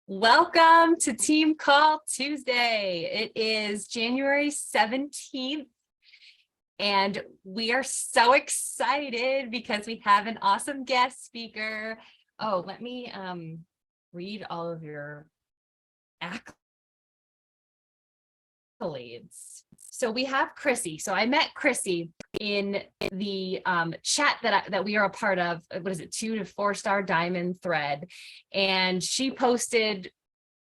Welcome to Team Call Tuesday. It is January 17th, and we are so excited because we have an awesome guest speaker. Oh, let me read all of your accolades. So we have Crissy. So I met Crissy in the chat that we are a part of. What is it, 2 to 4 star diamond thread, and she posted,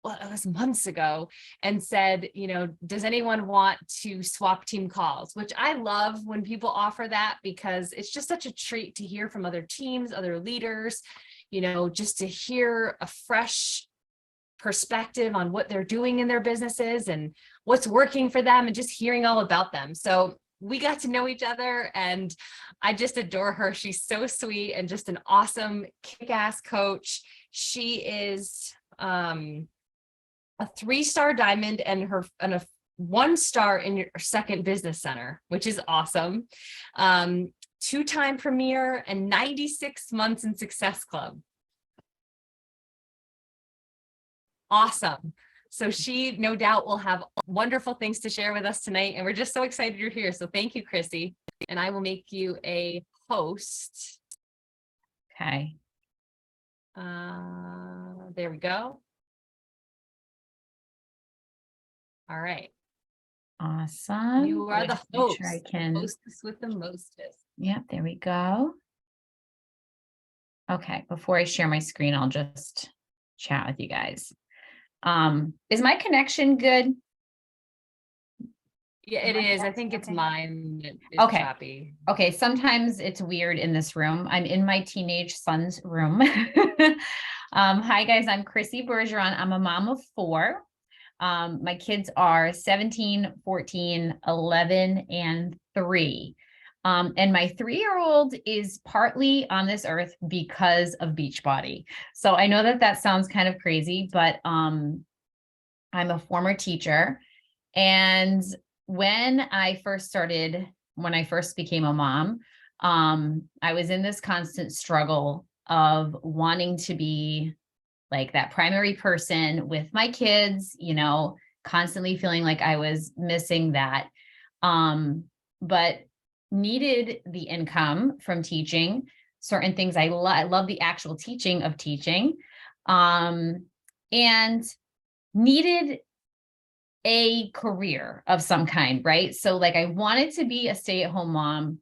well, it was months ago, and said, does anyone want to swap team calls? Which I love when people offer that, because it's just such a treat to hear from other teams, other leaders, just to hear a fresh perspective on what they're doing in their businesses and what's working for them, and just hearing all about them. So we got to know each other, and I just adore her. She's so sweet and just an awesome kick-ass coach. She is a 3-star diamond and a 1-star in your second business center, which is awesome. 2-time premier and 96 months in Success Club. Awesome. So she no doubt will have wonderful things to share with us tonight, and we're just so excited you're here. So thank you, Crissy, and I will make you a host. Okay. There we go. All right. Awesome. You are the host. Sure I can. Hostess with the mostest. Yep, there we go. Okay, before I share my screen, I'll just chat with you guys. Is my connection good? Yeah, it is. I think it's mine. It's okay. Choppy. Okay, sometimes it's weird in this room. I'm in my teenage son's room. Hi guys, I'm Crissy Bergeron. I'm a mom of 4. My kids are 17, 14, 11, and 3. And my 3-year-old is partly on this earth because of Beachbody. So I know that sounds kind of crazy, but I'm a former teacher. And when I first became a mom, I was in this constant struggle of wanting to be like that primary person with my kids, constantly feeling like I was missing that. But needed the income from teaching certain things. I love the actual teaching of teaching, and needed a career of some kind, right? So like I wanted to be a stay-at-home mom.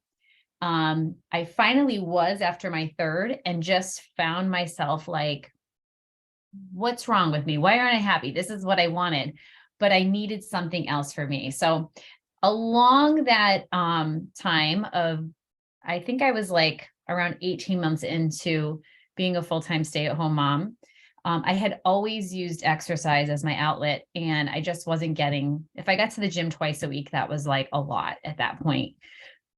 I finally was after my 3rd, and just found myself like, what's wrong with me? Why aren't I happy? This is what I wanted, but I needed something else for me. So along that time of, I think I was like around 18 months into being a full-time stay-at-home mom, I had always used exercise as my outlet, and I just wasn't getting, if I got to the gym twice a week, that was like a lot at that point.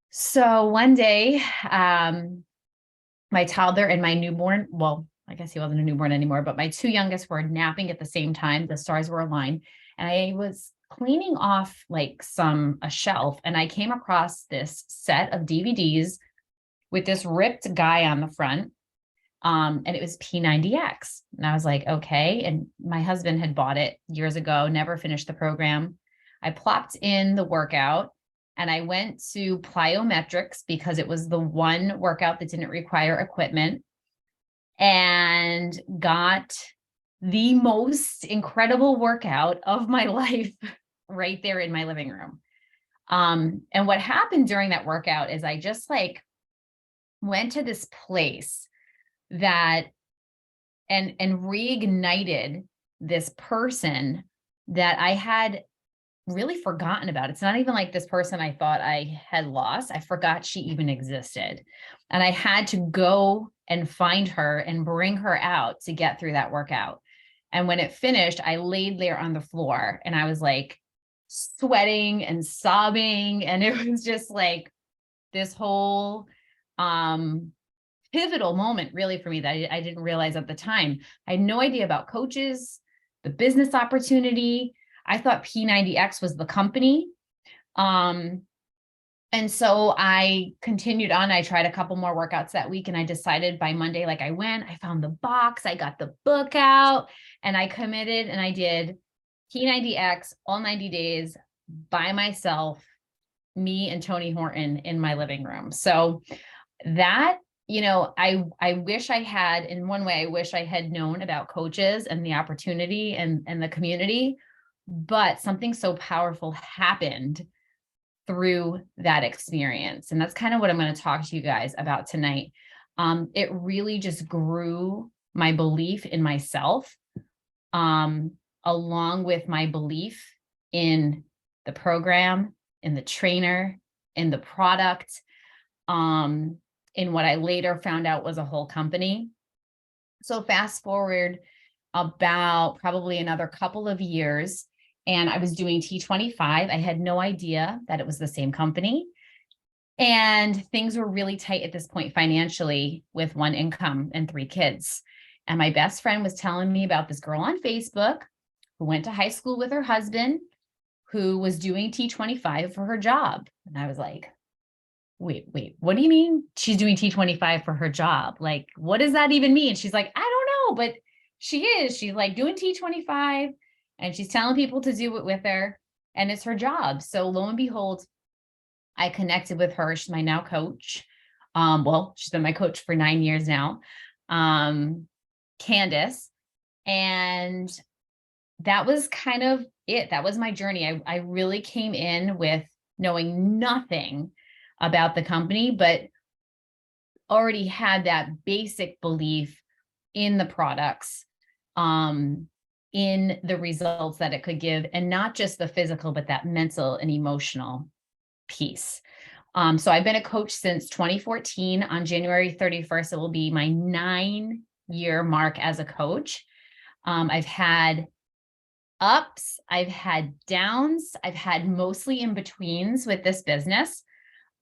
So one day, my toddler and my newborn, well, I guess he wasn't a newborn anymore, but my 2 youngest were napping at the same time. The stars were aligned, and I was cleaning off like a shelf, and I came across this set of DVDs with this ripped guy on the front. And it was P90X. And I was like, okay. And my husband had bought it years ago, never finished the program. I plopped in the workout, and I went to plyometrics because it was the one workout that didn't require equipment, and got the most incredible workout of my life right there in my living room. And what happened during that workout is I just like went to this place that and reignited this person that I had really forgotten about. It's not even like this person I thought I had lost. I forgot she even existed. And I had to go and find her and bring her out to get through that workout. And when it finished, I laid there on the floor, and I was like sweating and sobbing. And it was just like this whole pivotal moment really for me that I didn't realize at the time. I had no idea about coaches, the business opportunity. I thought P90X was the company. And so I continued on. I tried a couple more workouts that week, and I decided by Monday, like I found the box, I got the book out, and I committed, and I did P90X all 90 days by myself, me and Tony Horton in my living room. So that, I wish I had, in one way, I wish I had known about coaches and the opportunity and the community, but something so powerful happened through that experience. And that's kind of what I'm going to talk to you guys about tonight. It really just grew my belief in myself, along with my belief in the program, in the trainer, in the product, in what I later found out was a whole company. So fast forward about probably another couple of years, and I was doing T25. I had no idea that it was the same company. And things were really tight at this point financially, with one income and 3 kids. And my best friend was telling me about this girl on Facebook who went to high school with her husband, who was doing T25 for her job. And I was like, wait, what do you mean she's doing T25 for her job? Like, what does that even mean? She's like, I don't know, but she's like doing T25, and she's telling people to do it with her, and it's her job. So lo and behold, I connected with her. She's my now coach. Well, she's been my coach for 9 years now, Candace. And that was kind of it. That was my journey. I really came in with knowing nothing about the company, but already had that basic belief in the products, in the results that it could give, and not just the physical, but that mental and emotional piece. So I've been a coach since 2014. On January 31st, it will be my 9-year mark as a coach. I've had ups, I've had downs, I've had mostly in betweens with this business.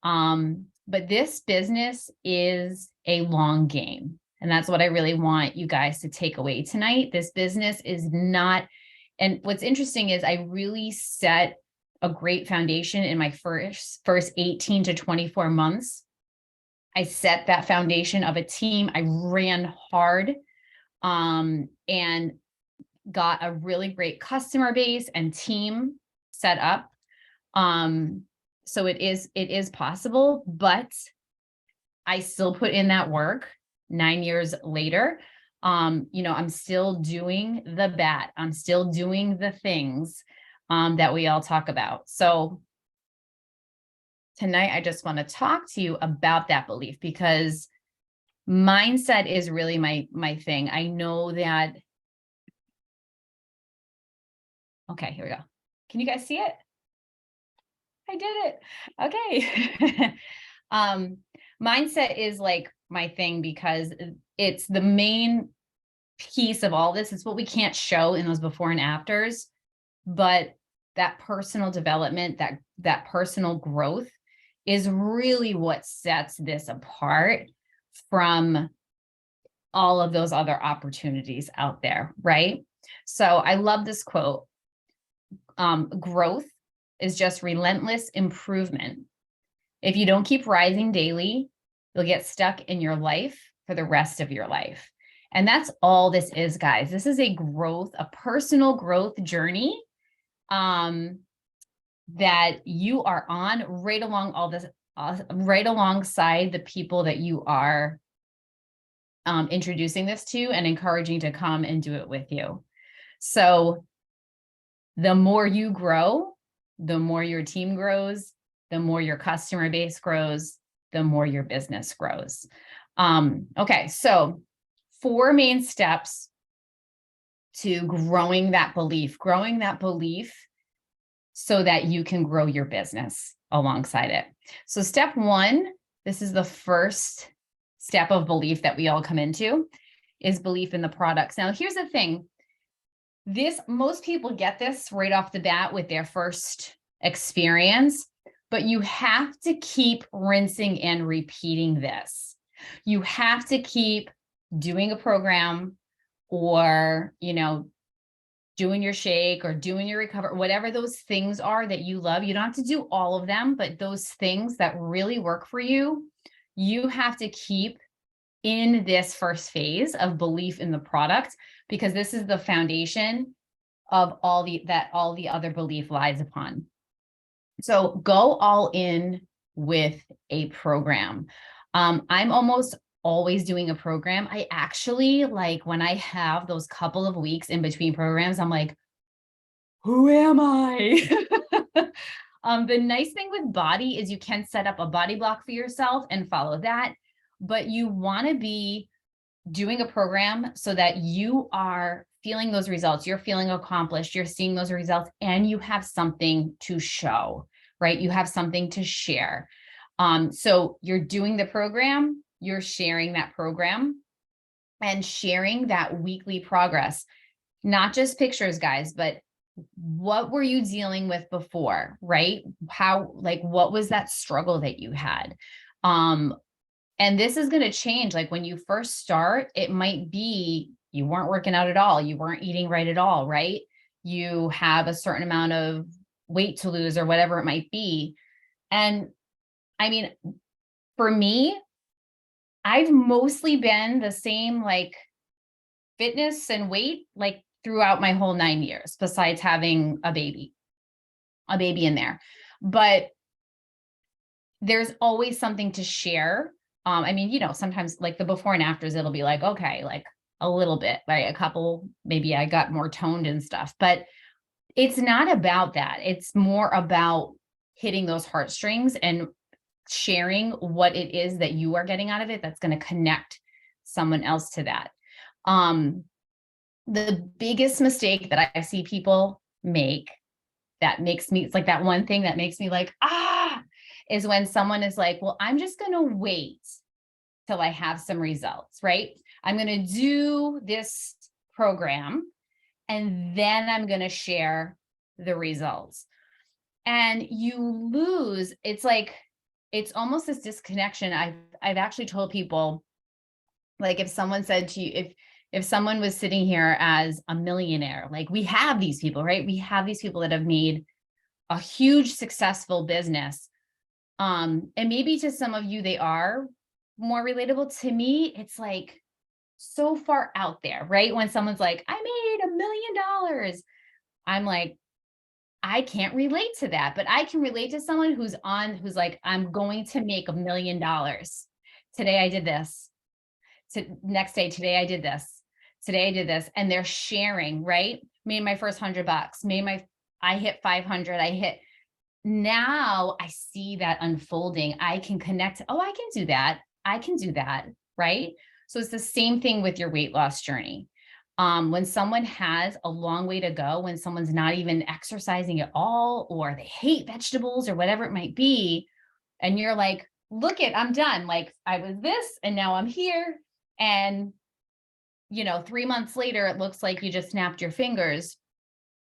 But this business is a long game. And that's what I really want you guys to take away tonight. This business is not, and what's interesting is I really set a great foundation in my first 18 to 24 months. I set that foundation of a team. I ran hard, and got a really great customer base and team set up. So it is possible, but I still put in that work 9 years later. I'm still doing the bat. I'm still doing the things that we all talk about. So tonight, I just want to talk to you about that belief, because mindset is really my thing. I know that. Okay, here we go. Can you guys see it? I did it. Okay. Mindset is like my thing, because it's the main piece of all this. It's what we can't show in those before and afters, but that personal development, that personal growth is really what sets this apart from all of those other opportunities out there, right? So I love this quote. Growth is just relentless improvement. If you don't keep rising daily, you'll get stuck in your life for the rest of your life. And that's all this is, guys. This is a personal growth journey, that you are on right along all this, right alongside the people that you are introducing this to and encouraging to come and do it with you. So the more you grow, the more your team grows, the more your customer base grows, the more your business grows. Okay, so 4 main steps to growing that belief so that you can grow your business alongside it. So step 1, this is the first step of belief that we all come into, is belief in the products. Now, here's the thing. Most people get this right off the bat with their first experience, but you have to keep rinsing and repeating this. You have to keep doing a program, or, doing your shake or doing your recover, whatever those things are that you love. You don't have to do all of them, but those things that really work for you, you have to keep in this first phase of belief in the product, because this is the foundation of all the other belief lies upon. So go all in with a program. I'm almost always doing a program. I actually, like, when I have those couple of weeks in between programs, I'm like, who am I? The nice thing with body is you can set up a body block for yourself and follow that, but you want to be doing a program so that you are feeling those results, you're feeling accomplished, you're seeing those results, and you have something to show, right? You have something to share. So you're doing the program, you're sharing that program, and sharing that weekly progress, not just pictures, guys, but what were you dealing with before, right? How, like, what was that struggle that you had? And this is going to change. Like, when you first start, it might be you weren't working out at all. You weren't eating right at all, right? You have a certain amount of weight to lose or whatever it might be. And I mean, for me, I've mostly been the same, like, fitness and weight, like, throughout my whole 9 years, besides having a baby in there. But there's always something to share. I mean, sometimes, like, the before and afters, it'll be like, okay, like a little bit, right? A couple, maybe I got more toned and stuff, but it's not about that. It's more about hitting those heartstrings and sharing what it is that you are getting out of it that's going to connect someone else to that. The biggest mistake that I see people make that makes me, it's like that one thing that makes me like, is when someone is like, well, I'm just going to wait till I have some results, right? I'm going to do this program and then I'm going to share the results. And you lose, it's like, it's almost this disconnection. I've actually told people, like, if someone said to you, if someone was sitting here as a millionaire, like, we have these people, right? We have these people that have made a huge successful business. And maybe to some of you, they are more relatable. To me, it's like so far out there, right? When someone's like, I made $1 million, I'm like, I can't relate to that, but I can relate to someone who's like, I'm going to make $1 million. Today I did this. Next day, today I did this. Today I did this. And they're sharing, right? Made my first $100, I hit 500. Now I see that unfolding. I can connect. Oh, I can do that. I can do that. Right. So it's the same thing with your weight loss journey. When someone has a long way to go, when someone's not even exercising at all, or they hate vegetables or whatever it might be, and you're like, look I'm done. Like, I was this and now I'm here. And, 3 months later, it looks like you just snapped your fingers.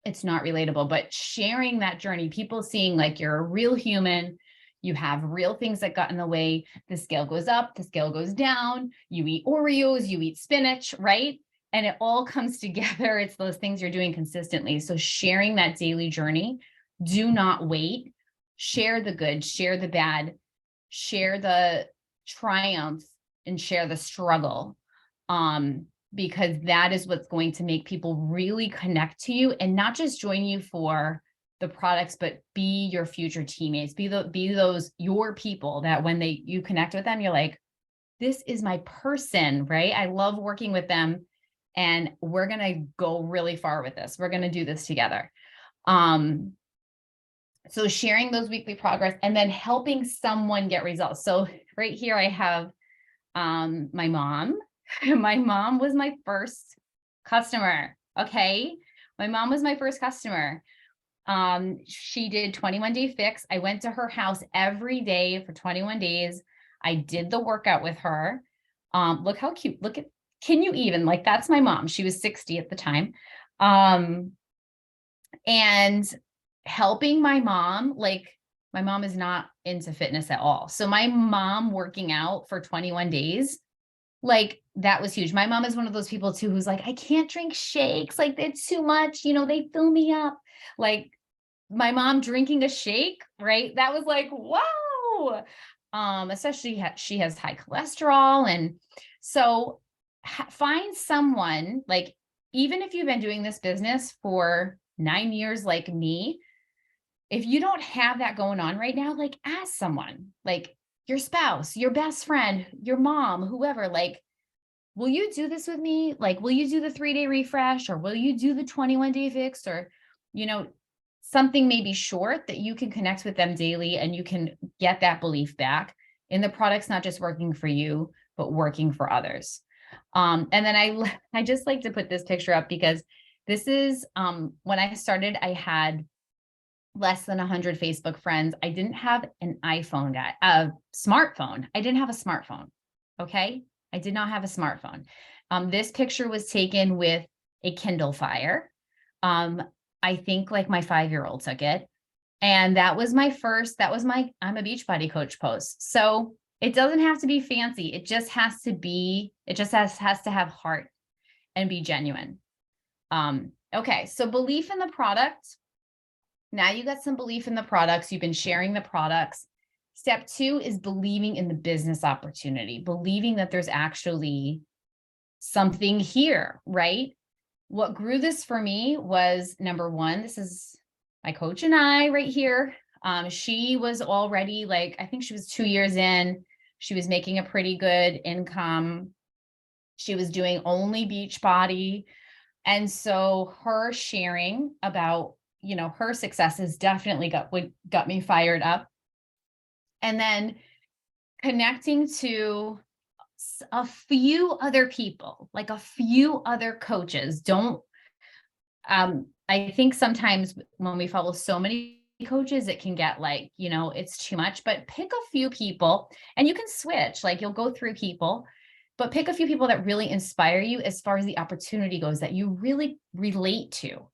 It's not relatable, but sharing that journey, people seeing like you're a real human, you have real things that got in the way. The scale goes up, the scale goes down. You eat Oreos, you eat spinach, right? And it all comes together. It's those things you're doing consistently. So sharing that daily journey, do not wait. Share the good, share the bad, share the triumph, and share the struggle. Because that is what's going to make people really connect to you and not just join you for the products, but be your future teammates, be those your people that when you connect with them, you're like, this is my person, right? I love working with them and we're going to go really far with this. We're going to do this together. So sharing those weekly progress and then helping someone get results. So right here, I have my mom. My mom was my first customer. Okay. My mom was my first customer. She did 21-day fix. I went to her house every day for 21 days. I did the workout with her. Look how cute. Can you even, like, that's my mom. She was 60 at the time. And helping my mom, like, my mom is not into fitness at all. So my mom working out for 21 days like that was huge. My mom is one of those people too, who's like, I can't drink shakes. Like it's too much, you know, they fill me up. Like my mom drinking a shake, right? That was like, wow. Especially she has high cholesterol. And so find someone, like, even if you've been doing this business for 9 years, like me, if you don't have that going on right now, like ask someone, like your spouse, your best friend, your mom, whoever, like, will you do this with me? Like, will you do the 3-day refresh, or will you do the 21-day fix, or, you know, something maybe short that you can connect with them daily and you can get that belief back in the product's not just working for you, but working for others. And then I just like to put this picture up because this is, when I started, I had less than 100 Facebook friends. I didn't have an iPhone, a smartphone. I didn't have a smartphone. Okay. I did not have a smartphone. This picture was taken with a Kindle Fire. I think like my 5-year-old took it. And that was my I'm a Beachbody coach post. So it doesn't have to be fancy. It just has to have heart and be genuine. Okay. So belief in the product. Now you got some belief in the products. You've been sharing the products. Step 2 is believing in the business opportunity, believing that there's actually something here, right? What grew this for me was, number 1, this is my coach and I right here. She was already like, I think she was 2 years in. She was making a pretty good income. She was doing only Beachbody. And so her sharing about, you know, her successes definitely got me fired up. And then connecting to a few other people, like a few other coaches. I think sometimes when we follow so many coaches, it can get like, you know, it's too much, but pick a few people and you can switch, like you'll go through people, but pick a few people that really inspire you as far as the opportunity goes, that you really relate to.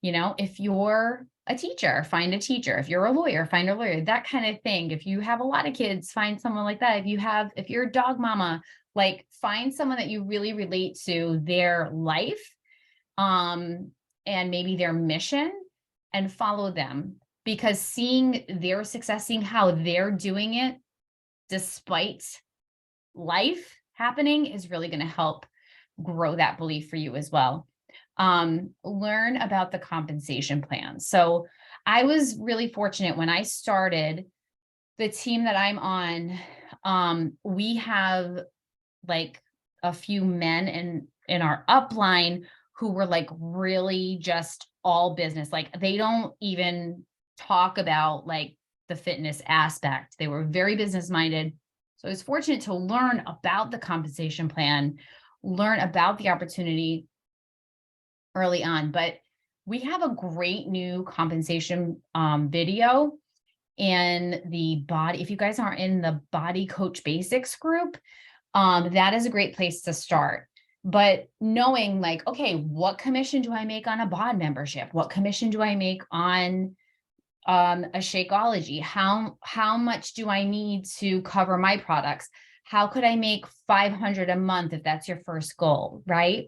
You know, if you're a teacher, find a teacher. If you're a lawyer, find a lawyer, that kind of thing. If you have a lot of kids, find someone like that. If you're a dog mama, like find someone that you really relate to their life, and maybe their mission, and follow them, because seeing their success, seeing how they're doing it despite life happening is really going to help grow that belief for you as well. Learn about the compensation plan. So I was really fortunate when I started the team that I'm on. We have like a few men in our upline who were like really just all business. Like they don't even talk about like the fitness aspect. They were very business minded. So I was fortunate to learn about the compensation plan, learn about the opportunity early on. But we have a great new compensation video in the body. If you guys aren't in the Body Coach Basics group, that is a great place to start. But knowing like, okay, what commission do I make on a bod membership? What commission do I make on a Shakeology? How much do I need to cover my products? How could I make $500 a month if that's your first goal, right?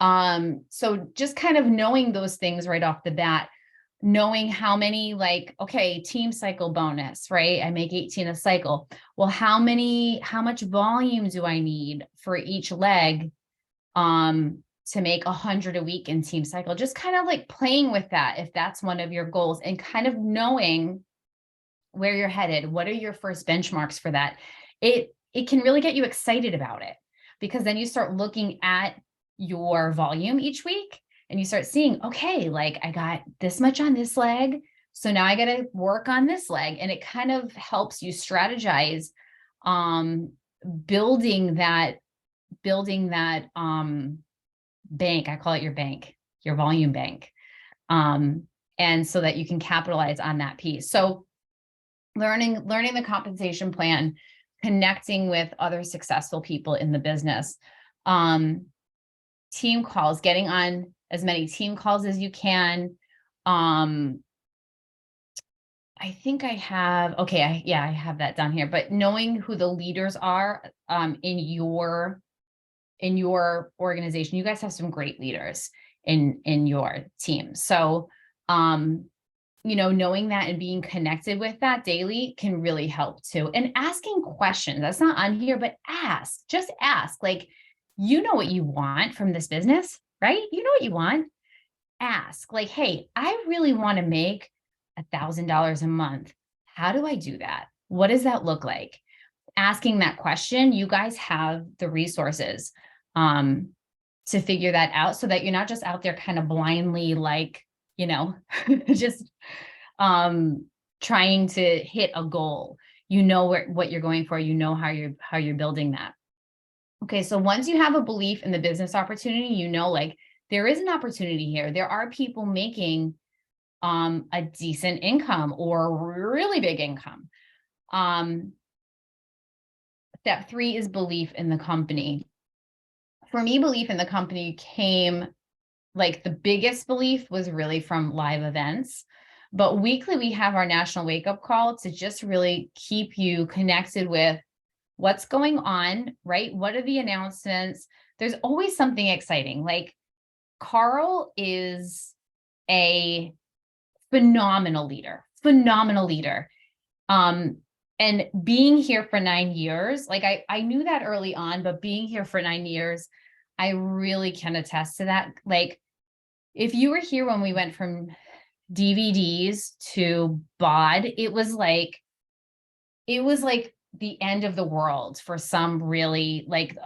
So just kind of knowing those things right off the bat, knowing how many, like, okay, team cycle bonus, right? I make 18 a cycle. Well, how much volume do I need for each leg, to make 100 a week in team cycle? Just kind of like playing with that, if that's one of your goals, and kind of knowing where you're headed. What are your first benchmarks for that? It can really get you excited about it, because then you start looking at your volume each week and you start seeing, okay, like I got this much on this leg, so now I got to work on this leg. And it kind of helps you strategize, building that bank. I call it your bank, your volume bank. And so that you can capitalize on that piece. So learning the compensation plan, connecting with other successful people in the business, team calls, getting on as many team calls as you can. I think I have, okay, I have that down here, but knowing who the leaders are in your organization, you guys have some great leaders in your team. So, knowing that and being connected with that daily can really help too. And asking questions, that's not on here, but just ask, like, you know what you want from this business, right? You know what you want. Ask, like, hey, I really want to make $1,000 a month. How do I do that? What does that look like? Asking that question, you guys have the resources to figure that out so that you're not just out there kind of blindly, like, just trying to hit a goal. You know what you're going for, how you're building that. Okay, so once you have a belief in the business opportunity, like there is an opportunity here. There are people making a decent income or really big income. Step 3 is belief in the company. For me, belief in the company came, like, the biggest belief was really from live events. But weekly, we have our national wake up call to just really keep you connected with what's going on, right? What are the announcements? There's always something exciting. Like, Carl is a phenomenal leader. And being here for 9 years, like I knew that early on, but being here for 9 years, I really can attest to that. Like, if you were here when we went from DVDs to BOD, it was like the end of the world for some, really, like,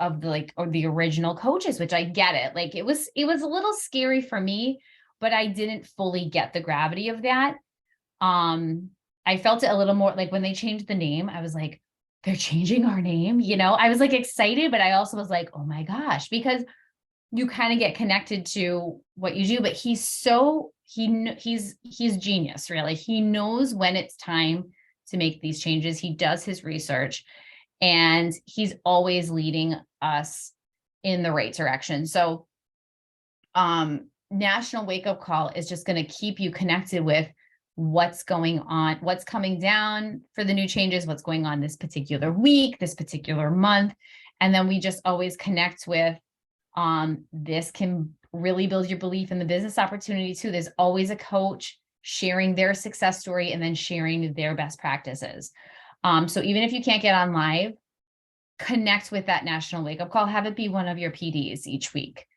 or the original coaches, which I get it. Like, it was a little scary for me, but I didn't fully get the gravity of that. I felt it a little more like when they changed the name, I was like, they're changing our name, I was like excited, but I also was like, oh my gosh, because you kind of get connected to what you do. But he's genius, really. He knows when it's time to make these changes. He does his research, and he's always leading us in the right direction. So, National Wake Up Call is just going to keep you connected with what's going on, what's coming down for the new changes, what's going on this particular week, this particular month. And then we just always connect with, this can really build your belief in the business opportunity too. There's always a coach sharing their success story and then sharing their best practices. So even if you can't get on live, connect with that National Wake Up Call, have it be one of your PDs each week.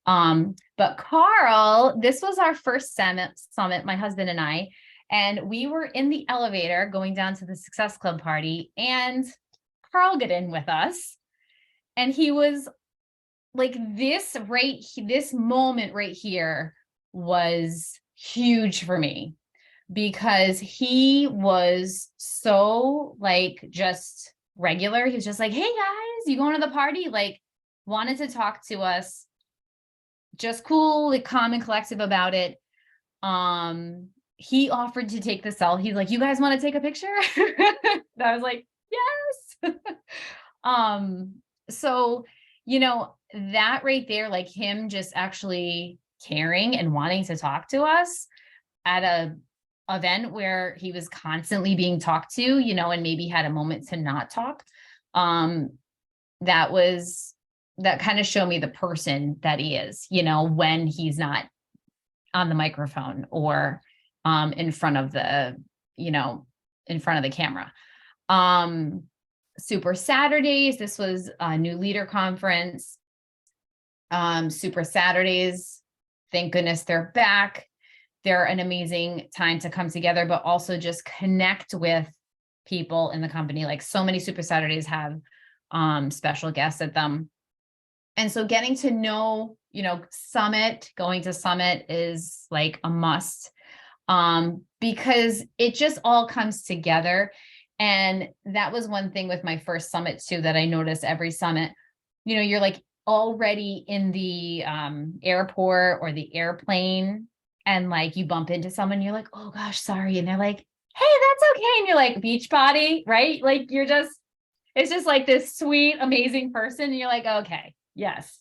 But Carl, this was our first summit, my husband and I, and we were in the elevator going down to the Success Club party, and Carl got in with us, and he was like, this moment right here was huge for me, because he was so, like, just regular. He was just like, hey guys, you going to the party? Like, wanted to talk to us, just cool, like, calm and collective about it. He offered to take the selfie. He's like, you guys want to take a picture? I was like, yes. So, that right there, like, him just actually caring and wanting to talk to us at a event where he was constantly being talked to, and maybe had a moment to not talk. That kind of showed me the person that he is, when he's not on the microphone or in front of the camera. Super Saturdays. This was a new leader conference. Super Saturdays, thank goodness they're back. They're an amazing time to come together, but also just connect with people in the company. Like, so many Super Saturdays have special guests at them. And so getting to know, going to Summit is like a must, because it just all comes together. And that was one thing with my first summit too, that I noticed every summit, you're like already in the airport or the airplane, and like you bump into someone, you're like, oh gosh, sorry. And they're like, hey, that's okay. And you're like, beach body, right? Like, it's just like this sweet, amazing person. And you're like, okay, yes.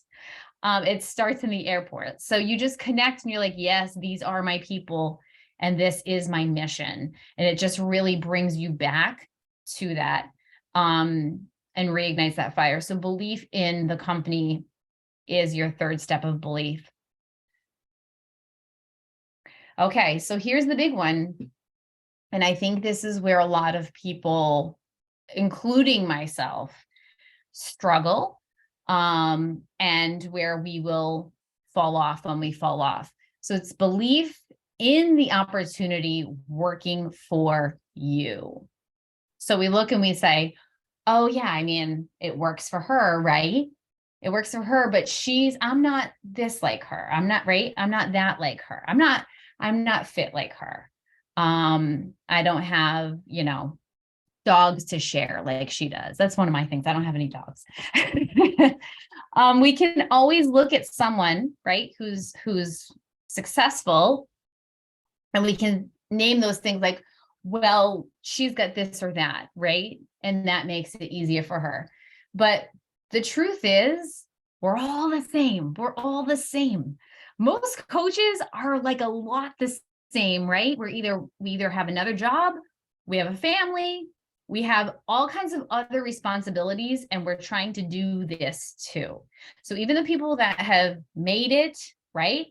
It starts in the airport. So you just connect and you're like, yes, these are my people. and this is my mission. And it just really brings you back to that, and reignites that fire. So belief in the company is your third step of belief. Okay, so here's the big one. And I think this is where a lot of people, including myself, struggle, and where we will fall off when we fall off. So it's belief in the opportunity working for you. So we look and we say, oh yeah, I mean, it works for her, right? It works for her, but I'm not this like her. I'm not, right? I'm not that like her. I'm not fit like her. I don't have, dogs to share like she does. That's one of my things. I don't have any dogs. We can always look at someone, right, who's successful, and we can name those things like, well, she's got this or that, right? And that makes it easier for her. But the truth is, we're all the same. We're all the same. Most coaches are like a lot the same, right? We either have another job, we have a family, we have all kinds of other responsibilities, and we're trying to do this too. So even the people that have made it, right?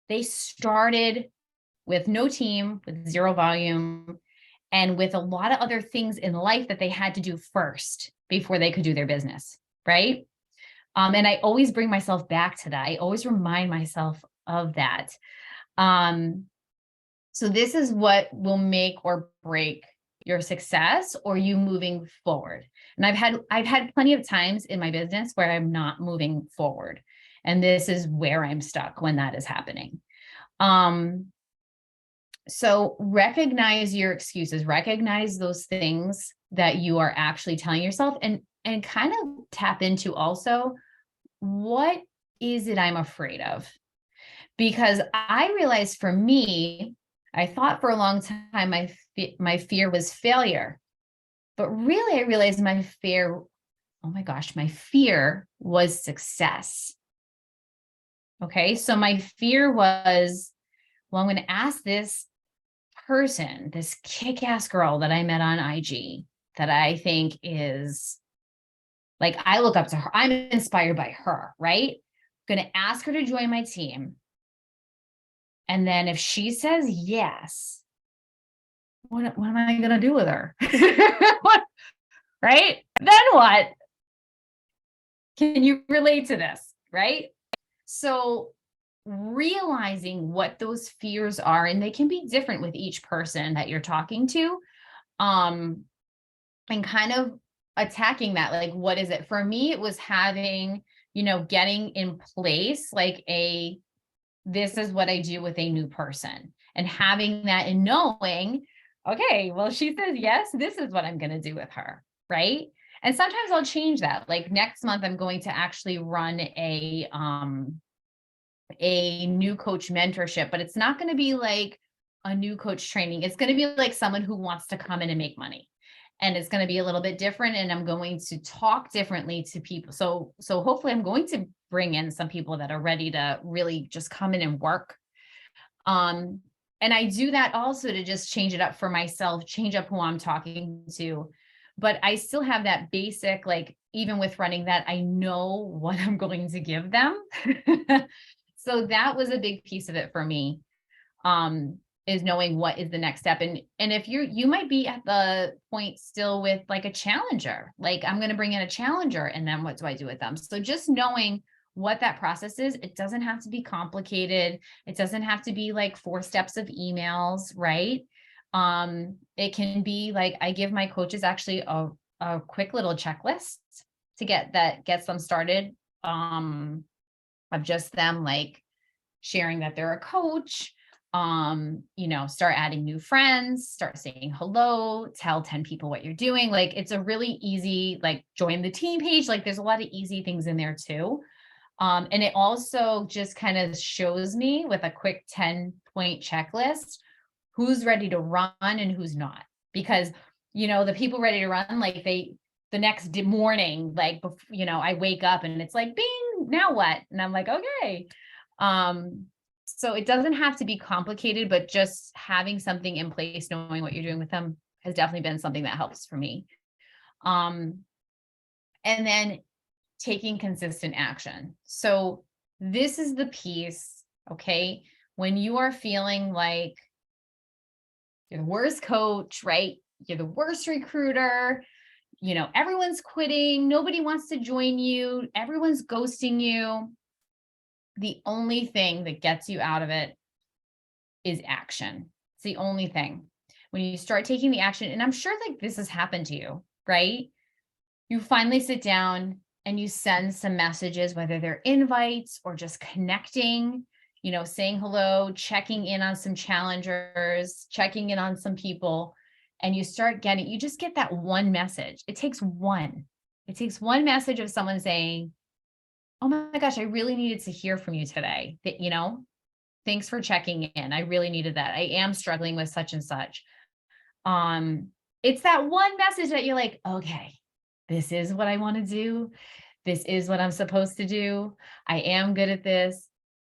They started with no team, with zero volume, and with a lot of other things in life that they had to do first before they could do their business, right? And I always bring myself back to that. I always remind myself of that. So this is what will make or break your success or you moving forward. And I've had plenty of times in my business where I'm not moving forward. And this is where I'm stuck when that is happening. So recognize your excuses, recognize those things that you are actually telling yourself, and kind of tap into also, what is it I'm afraid of? Because I realized for me, I thought for a long time my fear was failure. But really I realized my fear was success. Okay, so my fear was, well, I'm going to ask this person, this kick-ass girl that I met on IG, that I think is like, I look up to her. I'm inspired by her, right? I'm going to ask her to join my team. And then if she says yes, what am I going to do with her? What, right? Then what? Can you relate to this, right? So realizing what those fears are, and they can be different with each person that you're talking to, and kind of attacking that, like, what is it? For me, it was having, getting in place, like this is what I do with a new person, and having that and knowing, okay, well, she says yes, this is what I'm going to do with her. Right. And sometimes I'll change that. Like next month, I'm going to actually run a new coach mentorship, but it's not going to be like a new coach training. It's going to be like someone who wants to come in and make money. And it's going to be a little bit different. And I'm going to talk differently to people. So hopefully I'm going to bring in some people that are ready to really just come in and work. And I do that also to just change it up for myself, change up who I'm talking to. But I still have that basic, like, even with running that, I know what I'm going to give them. So that was a big piece of it for me, is knowing what is the next step. And if you might be at the point still with like a challenger, like I'm going to bring in a challenger, and then what do I do with them? So just knowing what that process is, it doesn't have to be complicated. It doesn't have to be like 4 steps of emails, right? It can be like, I give my coaches actually a quick little checklist to gets them started, of just them like sharing that they're a coach, start adding new friends, start saying hello, tell 10 people what you're doing. Like, it's a really easy, like, join the team page. Like, there's a lot of easy things in there too. And it also just kind of shows me with a quick 10-point checklist, who's ready to run and who's not. Because, the people ready to run, like the next morning, like, I wake up and it's like, bing, now what? And I'm like, okay. So it doesn't have to be complicated, but just having something in place, knowing what you're doing with them has definitely been something that helps for me. Um, and then taking consistent action. So this is the piece, okay? When you are feeling like you're the worst coach, right? You're the worst recruiter, everyone's quitting, nobody wants to join you, everyone's ghosting you. The only thing that gets you out of it is action. It's the only thing. When you start taking the action, and I'm sure like this has happened to you, right? You finally sit down and you send some messages, whether they're invites or just connecting, saying hello, checking in on some challengers, checking in on some people, and you just get that one message. It takes one message of someone saying, oh my gosh, I really needed to hear from you today. Thanks for checking in. I really needed that. I am struggling with such and such. It's that one message that you're like, okay, this is what I want to do. This is what I'm supposed to do. I am good at this.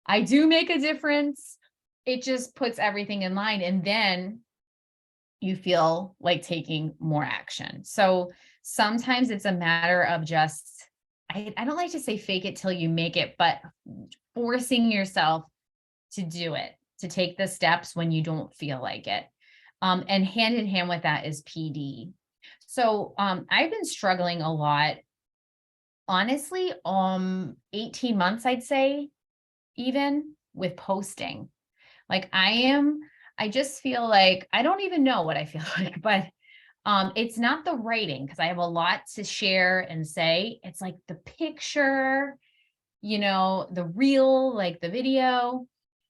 I do make a difference. It just puts everything in line. And then you feel like taking more action. So sometimes it's a matter of just, I don't like to say fake it till you make it, but forcing yourself to do it, to take the steps when you don't feel like it. And hand in hand with that is PD. So I've been struggling a lot, honestly, 18 months, I'd say, even with posting. Like I just feel like, I don't even know what I feel like, but it's not the writing, because I have a lot to share and say. It's like the picture, the reel, like the video.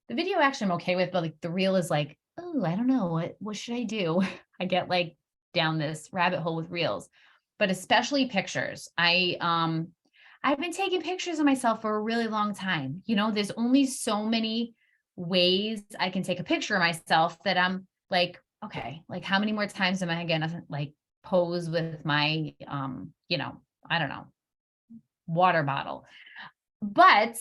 The video actually I'm okay with, but like the reel is like, oh, I don't know, what should I do? I get like down this rabbit hole with reels, but especially pictures. I've been taking pictures of myself for a really long time. There's only so many ways I can take a picture of myself that I'm like, okay, like how many more times am I gonna like pose with my I don't know, water bottle? But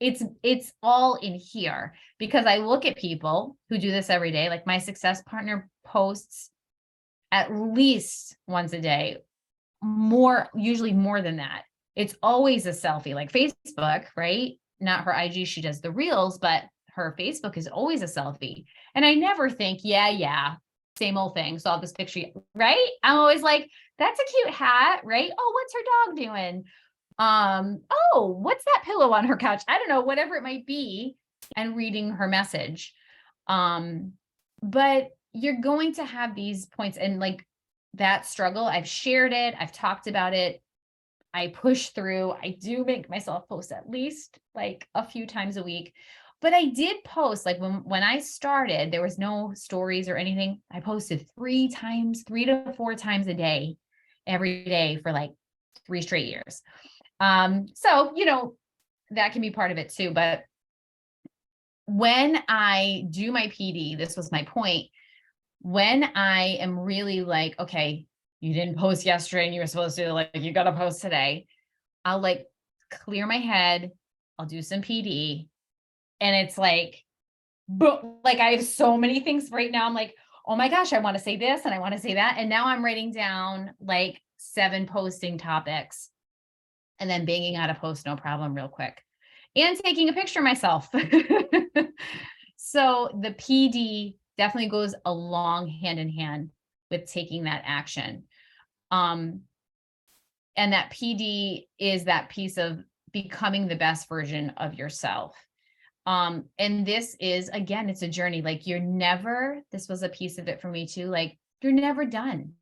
it's all in here, because I look at people who do this every day. Like my success partner posts at least once a day, usually more than that. It's always a selfie, like Facebook, right? Not her IG, she does the reels, but her Facebook is always a selfie. And I never think, yeah, same old thing. Saw this picture, right? I'm always like, that's a cute hat, right? Oh, what's her dog doing? Oh, what's that pillow on her couch? I don't know, whatever it might be, and reading her message. But you're going to have these points, and like that struggle, I've shared it, I've talked about it, I push through. I do make myself post at least like a few times a week. But I did post, like when I started, there was no stories or anything. I posted 3 to 4 times a day, every day for like 3 straight years. So, that can be part of it too. But when I do my PD, this was my point. When I am really like, okay, you didn't post yesterday and you were supposed to, like, you got to post today, I'll like clear my head. I'll do some PD. And it's like, boom, like I have so many things right now. I'm like, oh my gosh, I want to say this and I want to say that. And now I'm writing down like 7 posting topics and then banging out a post, no problem, real quick, and taking a picture of myself. So the PD definitely goes along hand in hand with taking that action. And that PD is that piece of becoming the best version of yourself. And this is, again, it's a journey. Like this was a piece of it for me too. Like you're never done,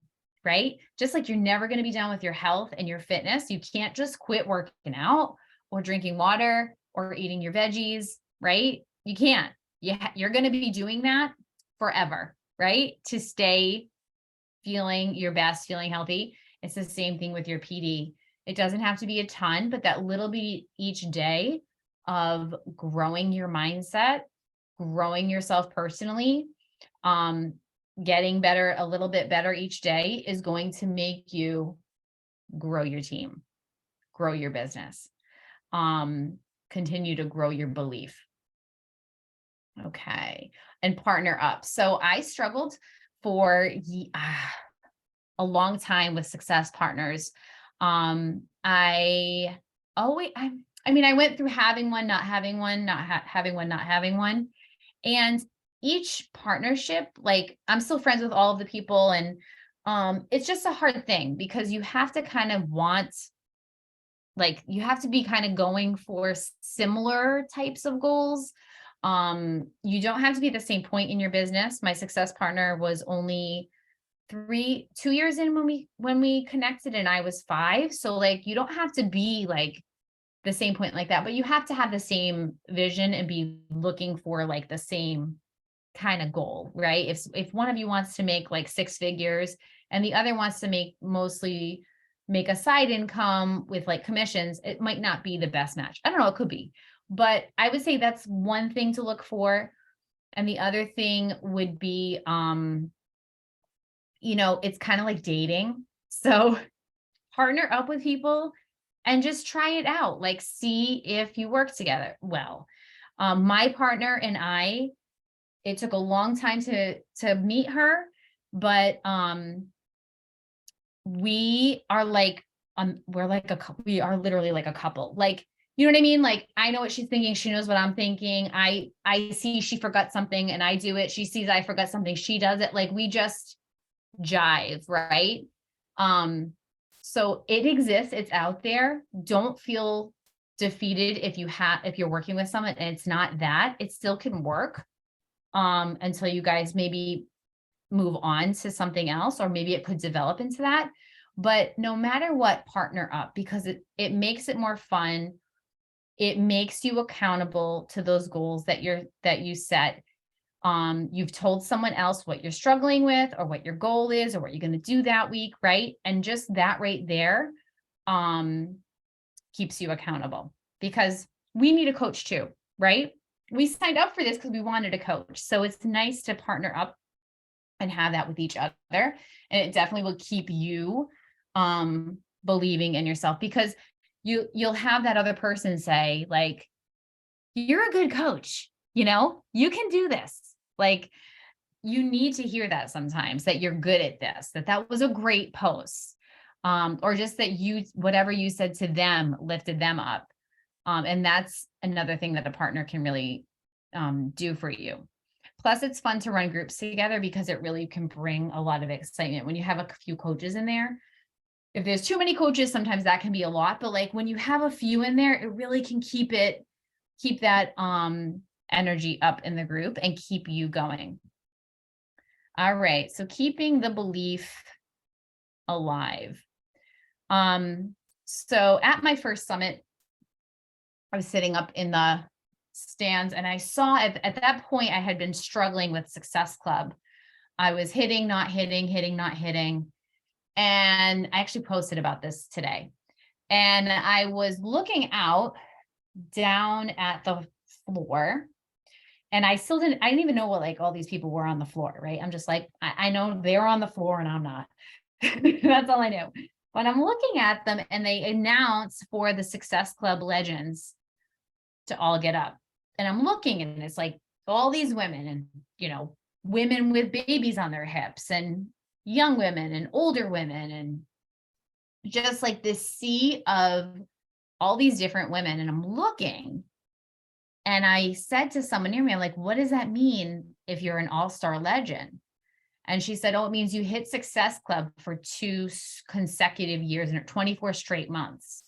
right? Just like you're never going to be done with your health and your fitness. You can't just quit working out or drinking water or eating your veggies, right? You can't. You're going to be doing that forever, right? To stay feeling your best, feeling healthy. It's the same thing with your PD. It doesn't have to be a ton, but that little bit each day of growing your mindset, growing yourself personally, getting better, a little bit better each day is going to make you grow your team, grow your business, continue to grow your belief. Okay. And partner up. So I struggled for a long time with success partners. I always, I mean, I went through having one, not having one, having one, not having one. And each partnership, like I'm still friends with all of the people. And it's just a hard thing because you have to kind of want, like, you have to be kind of going for similar types of goals. You don't have to be at the same point in your business. My success partner was only 2 years in when we connected, and I was 5. So like, you don't have to be like the same point like that, but you have to have the same vision and be looking for like the same kind of goal, right? If one of you wants to make like 6 figures and the other wants to make a side income with like commissions, it might not be the best match. I don't know, it could be. But I would say that's one thing to look for. And the other thing would be it's kind of like dating. So partner up with people and just try it out. Like, see if you work together well. My partner and I, it took a long time to meet her, but we are like we are literally like a couple. Like, you know what I mean? Like, I know what she's thinking, she knows what I'm thinking. I see she forgot something and I do it. She sees I forgot something, she does it. Like, we just jive, right? So it exists, it's out there. Don't feel defeated if you're working with someone and it's not that. It still can work until you guys maybe move on to something else, or maybe it could develop into that. But no matter what, partner up, because it makes it more fun. It makes you accountable to those goals that you set. You've told someone else what you're struggling with or what your goal is or what you're going to do that week, right? And just that right there keeps you accountable, because we need a coach too, right? We signed up for this because we wanted a coach. So it's nice to partner up and have that with each other. And it definitely will keep you believing in yourself, because you'll have that other person say, like, you're a good coach, you can do this. Like, you need to hear that sometimes, that you're good at this, that was a great post. Or just that whatever you said to them lifted them up. And that's another thing that a partner can really do for you. Plus, it's fun to run groups together because it really can bring a lot of excitement when you have a few coaches in there. If there's too many coaches, sometimes that can be a lot, but like when you have a few in there, it really can keep that energy up in the group and keep you going. All right. So keeping the belief alive. So at my first summit, I was sitting up in the stands and I saw at that point, I had been struggling with Success Club. I was hitting, not hitting, hitting, not hitting. And I actually posted about this today. And I was looking out down at the floor, and I didn't even know what like all these people were on the floor, right? I'm just like, I know they're on the floor and I'm not. That's all I knew. But I'm looking at them and they announced for the Success Club legends to all get up. And I'm looking and it's like all these women and, women with babies on their hips and young women and older women, and just like this sea of all these different women. And I'm looking, and I said to someone near me, I'm like, what does that mean if you're an all-star legend? And she said, oh, it means you hit Success Club for 2 consecutive years and 24 straight months.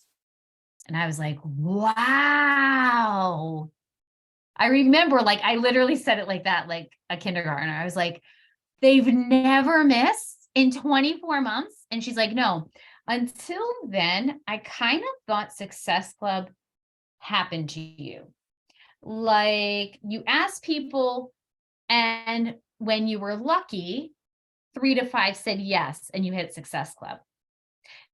And I was like, wow. I remember, like, I literally said it like that, like a kindergartner. I was like, they've never missed in 24 months. And she's like, no, until then, I kind of thought Success Club happened to you. Like, you asked people, and when you were lucky, 3 to 5 said yes, and you hit Success Club.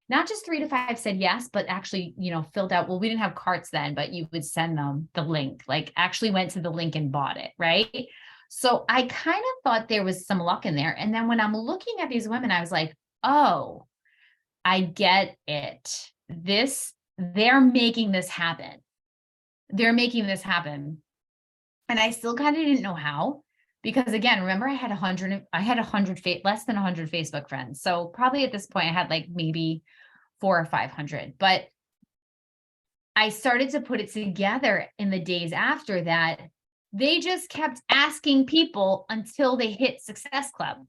Not just 3 to 5 said yes, but actually, filled out. Well, we didn't have carts then, but you would send them the link, like actually went to the link and bought it, right? So I kind of thought there was some luck in there. And then when I'm looking at these women, I was like, oh, I get it. They're making this happen. They're making this happen. And I still kind of didn't know how, because again, remember I had less than 100 Facebook friends. So probably at this point I had like maybe 400 or 500, but I started to put it together in the days after that. They just kept asking people until they hit Success Club.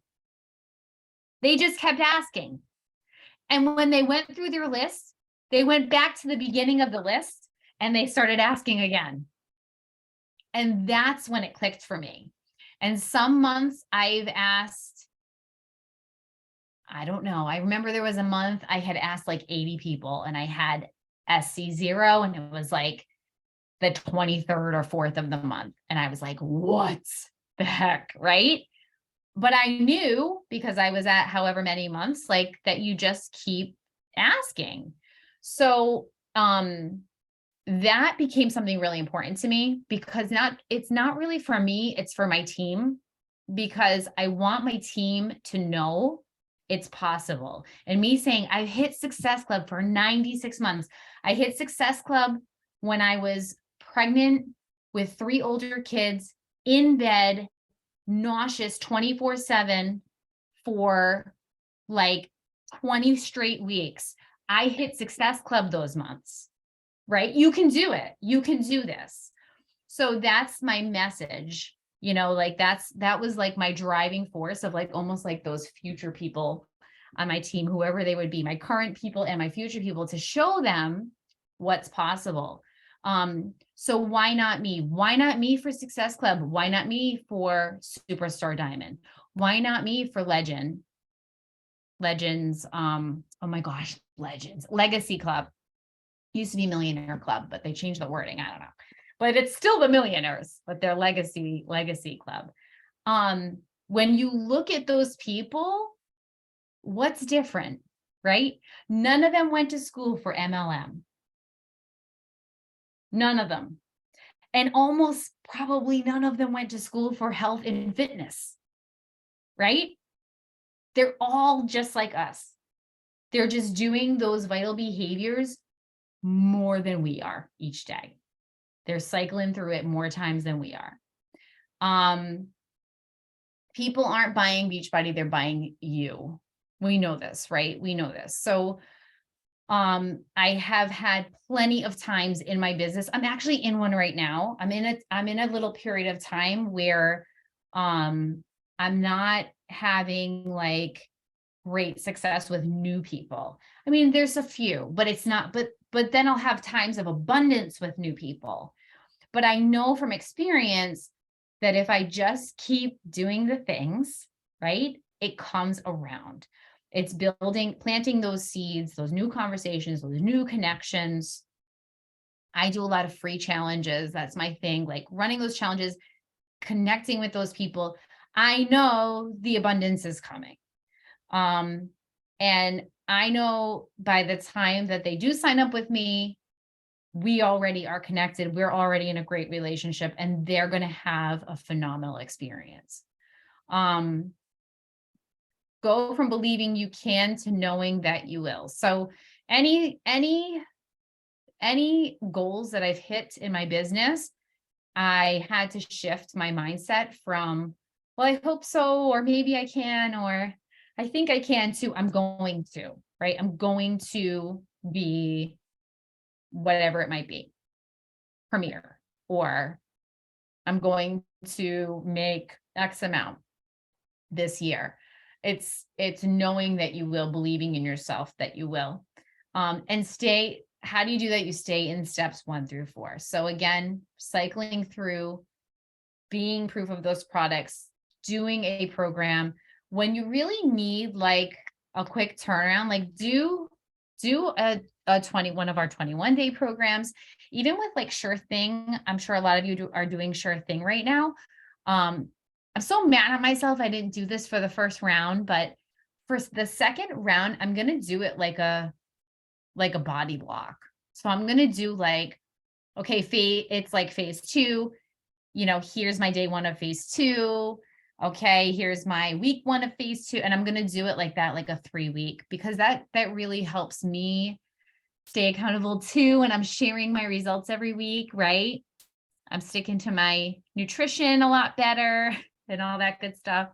They just kept asking. And when they went through their list, they went back to the beginning of the list and they started asking again. And that's when it clicked for me. And some months I've asked, I don't know. I remember there was a month I had asked like 80 people and I had SC0 and it was like the 23rd or 4th of the month. And I was like, what the heck? Right. But I knew, because I was at however many months, like that you just keep asking. So, that became something really important to me, because it's not really for me, it's for my team, because I want my team to know it's possible. And me saying, I've hit Success Club for 96 months. I hit Success Club when I was pregnant with 3 older kids, in bed, nauseous 24/7 for like 20 straight weeks. I hit Success Club those months, right? You can do it. You can do this. So that's my message, like that was like my driving force of like almost like those future people on my team, whoever they would be, my current people and my future people, to show them what's possible. So why not me? Why not me for Success Club? Why not me for Superstar Diamond? Why not me for Legends? Oh my gosh, Legends, Legacy Club. Used to be Millionaire Club, but they changed the wording. I don't know, but it's still the Millionaires, but they're Legacy Club. When you look at those people, what's different, right? None of them went to school for MLM. None of them. And almost probably none of them went to school for health and fitness, right? They're all just like us. They're just doing those vital behaviors more than we are each day. They're cycling through it more times than we are. People aren't buying Beachbody, they're buying you. We know this, right? We know this. So I have had plenty of times in my business. I'm actually in one right now. I'm in a little period of time where I'm not having like great success with new people. I mean, there's a few, but it's not, but then I'll have times of abundance with new people. But I know from experience that if I just keep doing the things, right, it comes around. It's planting those seeds, those new conversations, those new connections. I do a lot of free challenges. That's my thing, like running those challenges, connecting with those people. I know the abundance is coming. And I know by the time that they do sign up with me, we already are connected. We're already in a great relationship, and they're going to have a phenomenal experience. Go from believing you can to knowing that you will. So any goals that I've hit in my business, I had to shift my mindset from, well, I hope so, or maybe I can, or I think I can, to I'm going to, right? I'm going to be whatever it might be, premier, or I'm going to make X amount this year. It's knowing that you will, believing in yourself that you will, and how do you do that? You stay in steps 1 through 4. So again, cycling through, being proof of those products, doing a program. When you really need like a quick turnaround, like do one of our 21-day programs, even with like Sure Thing. I'm sure a lot of you are doing Sure Thing right now. I'm so mad at myself. I didn't do this for the first round, but for the second round, I'm going to do it like a body block. So I'm going to do like, okay, it's like phase 2, here's my day 1 of phase 2. Okay, here's my week 1 of phase 2. And I'm going to do it like that, like a 3-week, because that really helps me stay accountable too. And I'm sharing my results every week, right? I'm sticking to my nutrition a lot better and all that good stuff.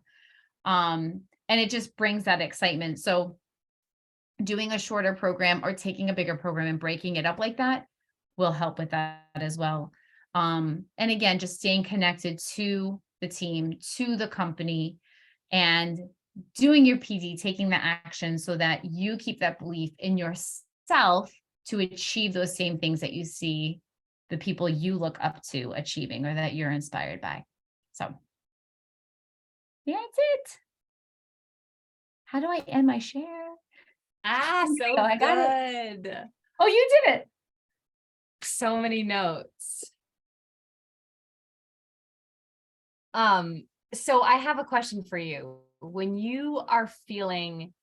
And it just brings that excitement. So doing a shorter program or taking a bigger program and breaking it up like that will help with that as well. And again, just staying connected to the team, to the company, and doing your PD, taking the action so that you keep that belief in yourself to achieve those same things that you see the people you look up to achieving or that you're inspired by. So yeah, that's it. How do I end my share? So I got good. Oh, you did it. So many notes. So I have a question for you. When you are feeling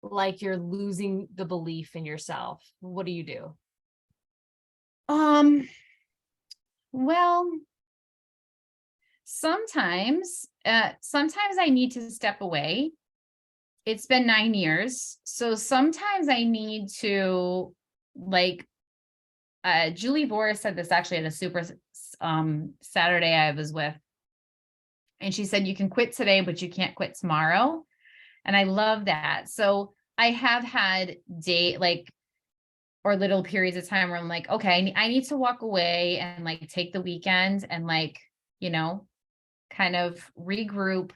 like you're losing the belief in yourself, what do you do? Well, sometimes I need to step away. It's been 9 years. So sometimes I need to, like, Julie Boris said this actually at a super Saturday I was with. And she said, you can quit today, but you can't quit tomorrow. And I love that. So I have had or little periods of time where I'm like, okay, I need to walk away and like take the weekend and like, kind of regroup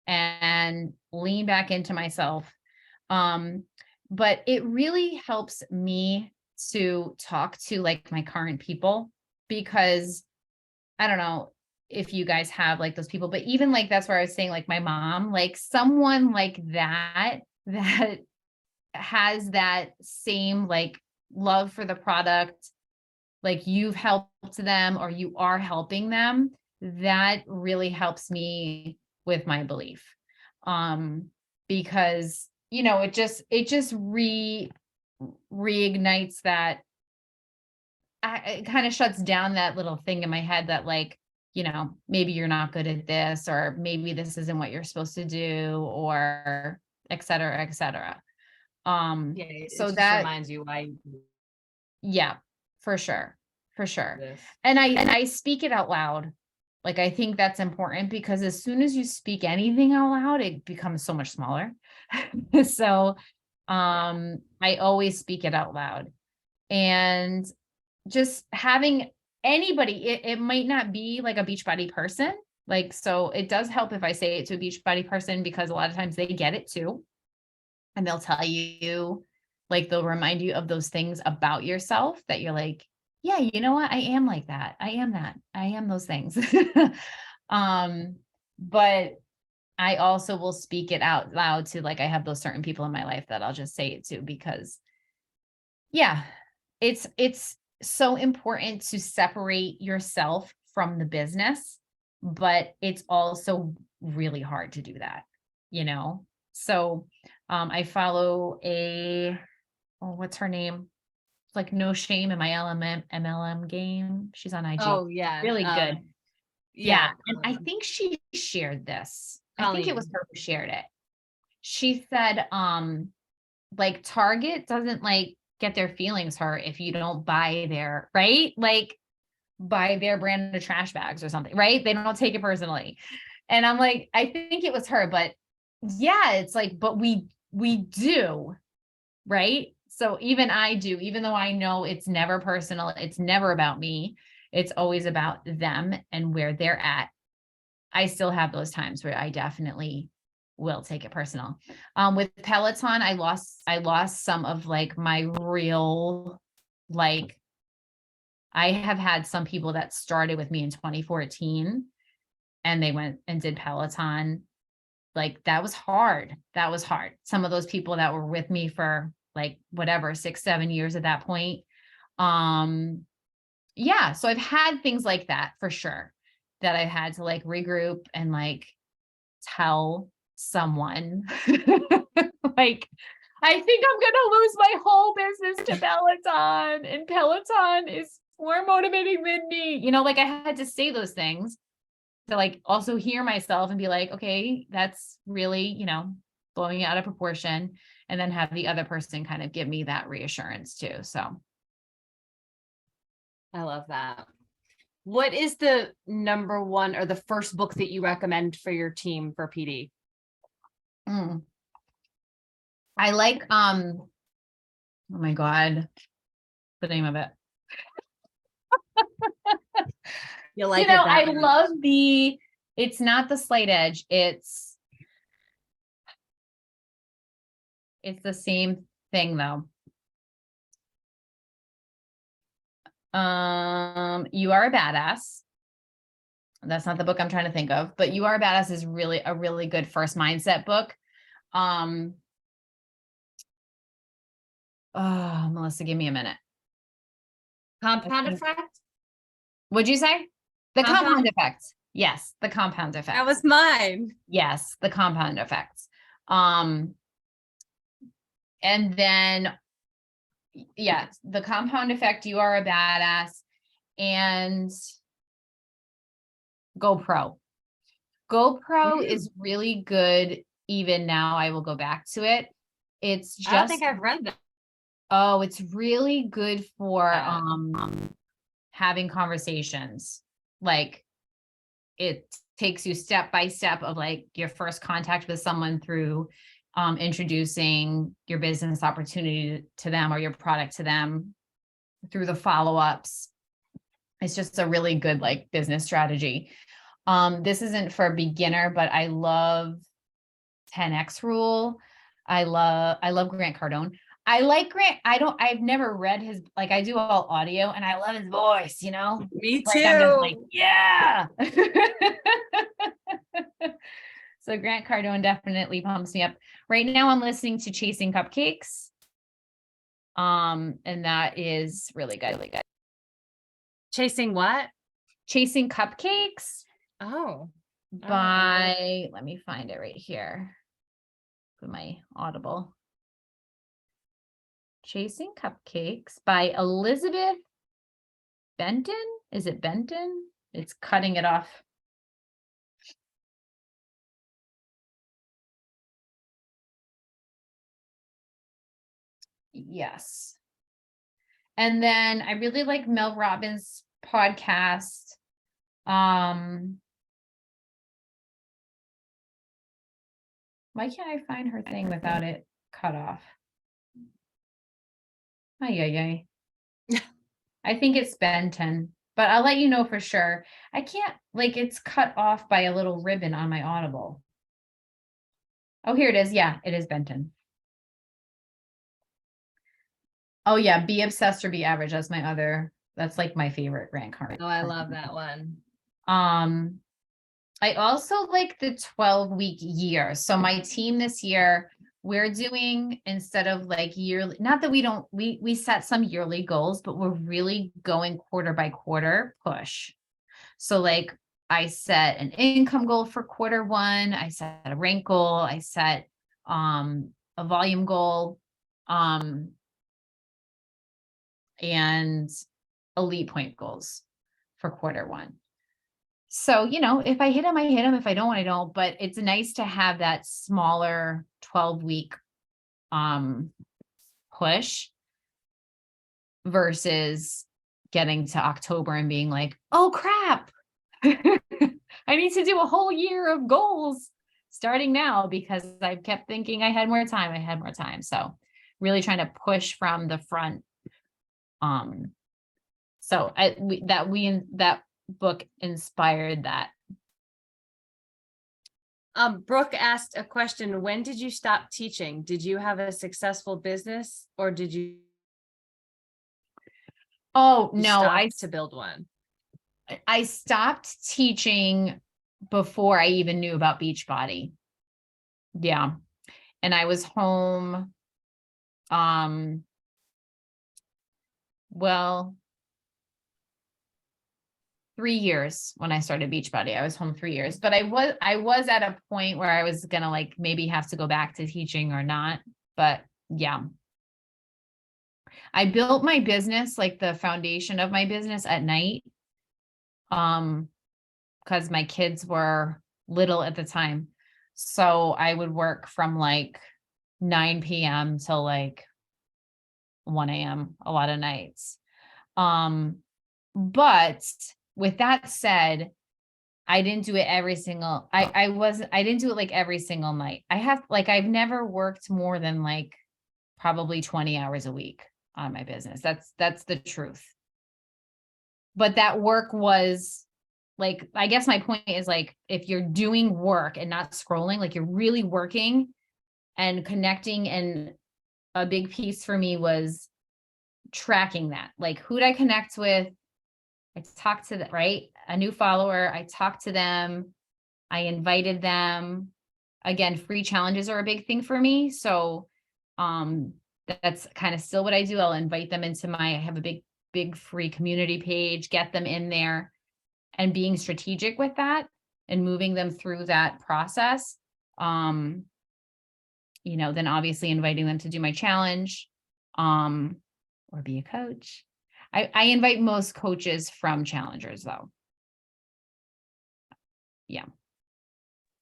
and lean back into myself. But it really helps me to talk to like my current people, because I don't know if you guys have like those people, but even like, that's where I was saying, like my mom, like someone like that has that same like love for the product, like you've helped them or you are helping them, that really helps me with my belief. Because, it just reignites that. It kind of shuts down that little thing in my head that like, maybe you're not good at this, or maybe this isn't what you're supposed to do, or et cetera, et cetera. Yeah, it So just that reminds you why you do Yeah, for sure. For sure. this. And I speak it out loud. Like, I think that's important because as soon as you speak anything out loud, it becomes so much smaller. So, I always speak it out loud, and just having anybody, it might not be like a Beachbody person. Like, so it does help if I say it to a Beachbody person, because a lot of times they get it too. And they'll tell you, like, they'll remind you of those things about yourself that you're like, yeah, you know what? I am like that. I am that. I am those things. But I also will speak it out loud to, like, I have those certain people in my life that I'll just say it to, because yeah, it's so important to separate yourself from the business, but it's also really hard to do that, So, I follow what's her name? Like No Shame in my MLM game. She's on IG. Oh yeah. Really good. Yeah. And I think she shared this. I think it was Colleen. her who shared it. She said, like Target doesn't like get their feelings hurt if you don't buy their, right? Like buy their brand of trash bags or something, right? They don't take it personally. And I'm like, I think it was her, but yeah, it's like, but we do, right? So even I do, even though I know it's never personal, it's never about me, it's always about them and where they're at. I still have those times where I definitely will take it personal. With Peloton, I lost some of like my real, like, I have had some people that started with me in 2014 and they went and did Peloton. Like, that was hard. That was hard. Some of those people that were with me for like whatever, 6-7 years at that point. Yeah. So I've had things like that for sure, that I had to like regroup and like tell someone like, I think I'm going to lose my whole business to Peloton, and Peloton is more motivating than me. Like, I had to say those things to like also hear myself and be like, okay, that's really, blowing it out of proportion. And then have the other person kind of give me that reassurance too. So I love that. What is the number one or the first book that you recommend for your team for PD? Mm. I like, oh my God, the name of it. You like I love it's not The Slight Edge. It's the same thing though. You Are a Badass. That's not the book I'm trying to think of, but You Are a Badass is really a really good first mindset book. Oh, Melissa, give me a minute. Compound Effect? What'd you say? The Compound? Compound Effect. Yes, the Compound Effect. That was mine. Yes, the Compound Effect. And then, yes, the Compound Effect, You Are a Badass, and GoPro. GoPro is really good. Even now, I will go back to it. It's just, I don't think I've read that. oh, it's really good for having conversations. Like, it takes you step by step of like your first contact with someone through introducing your business opportunity to them or your product to them, through the follow-ups. It's just a really good like business strategy. This isn't for a beginner, but I love 10X Rule. I love Grant Cardone. I like Grant. I've never read his, like I do all audio and I love his voice, Me Like, too. I'm just like, yeah. So Grant Cardone definitely pumps me up. Right now I'm listening to Chasing Cupcakes. And that is really good. Really good. Chasing what? Chasing Cupcakes Oh. by, let me find it right here. Put my Audible. Chasing Cupcakes by Elizabeth Benton. Is it Benton? It's cutting it off. Yes. And then I really like Mel Robbins' podcast. Why can't I find her thing without it cut off? Ay. I think it's Benton, but I'll let you know for sure. I can't, like, it's cut off by a little ribbon on my Audible. Oh, here it is. Yeah, it is Benton. Oh yeah, Be Obsessed or Be Average. That's like my favorite Grant Cardone. Oh, I love that one. I also like the 12-week year. So my team this year, we're doing, instead of like yearly, not that we set some yearly goals, but we're really going quarter by quarter push. So like I set an income goal for quarter one, I set a rank goal, I set a volume goal, and elite point goals for quarter one. So, if I hit them, I hit them. If I don't, I don't. But it's nice to have that smaller 12-week push versus getting to October and being like, oh crap, I need to do a whole year of goals starting now because I've kept thinking I had more time. So really trying to push from the front. So that book inspired that. Brooke asked a question. When did you stop teaching? Did you have a successful business or did you? Oh, no, I to build one. I stopped teaching before I even knew about Beachbody. Yeah. And I was home. Well, 3 years when I started Beachbody. I was home 3 years, but I was at a point where I was gonna like maybe have to go back to teaching or not. But yeah. I built my business, like the foundation of my business, at night. Because my kids were little at the time. So I would work from like 9 p.m. till like 1 a.m. a lot of nights. But with that said, I didn't do it every single, I didn't do it like every single night. I've never worked more than like probably 20 hours a week on my business. That's the truth. But that work was like, I guess my point is like, if you're doing work and not scrolling, like you're really working and connecting. And a big piece for me was tracking that. Like, who'd I connect with? I talked to them, right? A new follower. I talked to them. I invited them. Again, free challenges are a big thing for me. So that's kind of still what I do. I'll invite them into I have a big free community page, get them in there, and being strategic with that and moving them through that process. Then obviously inviting them to do my challenge, or be a coach. I invite most coaches from challengers though. Yeah.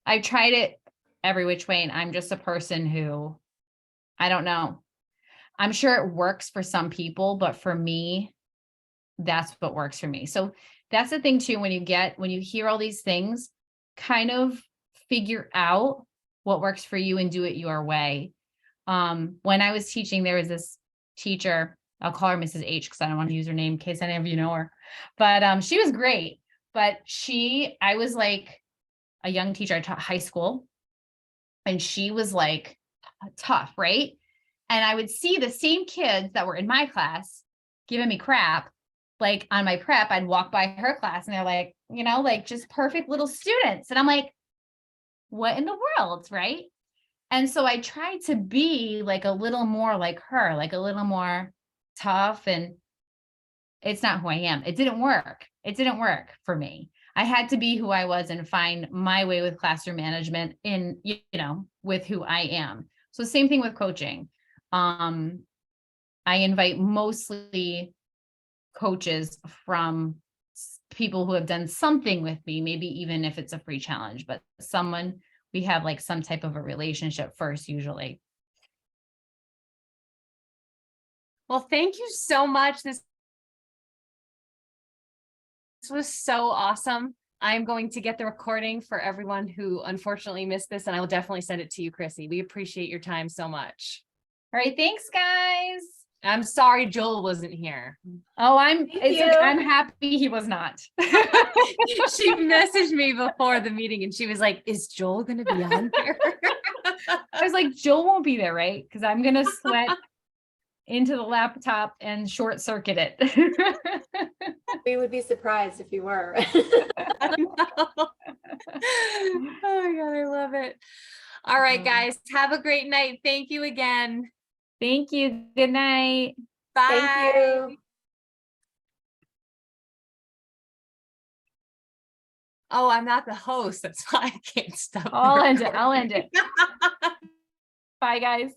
I've tried it every which way, and I'm just a person who, I don't know. I'm sure it works for some people, but for me, that's what works for me. So that's the thing too, when you hear all these things, kind of figure out what works for you and do it your way. When I was teaching, there was this teacher, I'll call her Mrs. H because I don't want to use her name in case any of you know her, but she was great. But I was like a young teacher. I taught high school, and she was like tough, right? And I would see the same kids that were in my class giving me crap. Like on my prep, I'd walk by her class and they're like, like just perfect little students. And I'm like, what in the world, right? And so I tried to be like a little more like her, like a little more tough, and it's not who I am. It didn't work. It didn't work for me. I had to be who I was and find my way with classroom management with who I am. So same thing with coaching. I invite mostly coaches from people who have done something with me, maybe even if it's a free challenge, but we have like some type of a relationship first, usually. Well, thank you so much. This was so awesome. I'm going to get the recording for everyone who unfortunately missed this, and I will definitely send it to you, Crissy. We appreciate your time so much. All right. Thanks, guys. I'm sorry Joel wasn't here. Oh, I'm happy he was not. She messaged me before the meeting and she was like, is Joel going to be on here? I was like, Joel won't be there, right? Because I'm going to sweat into the laptop and short circuit it. We would be surprised if you were. I know. Oh my God, I love it. All right, guys, have a great night. Thank you again. Thank you. Good night. Bye. Thank you. Oh, I'm not the host. That's why I can't stop. I'll end it. Bye, guys.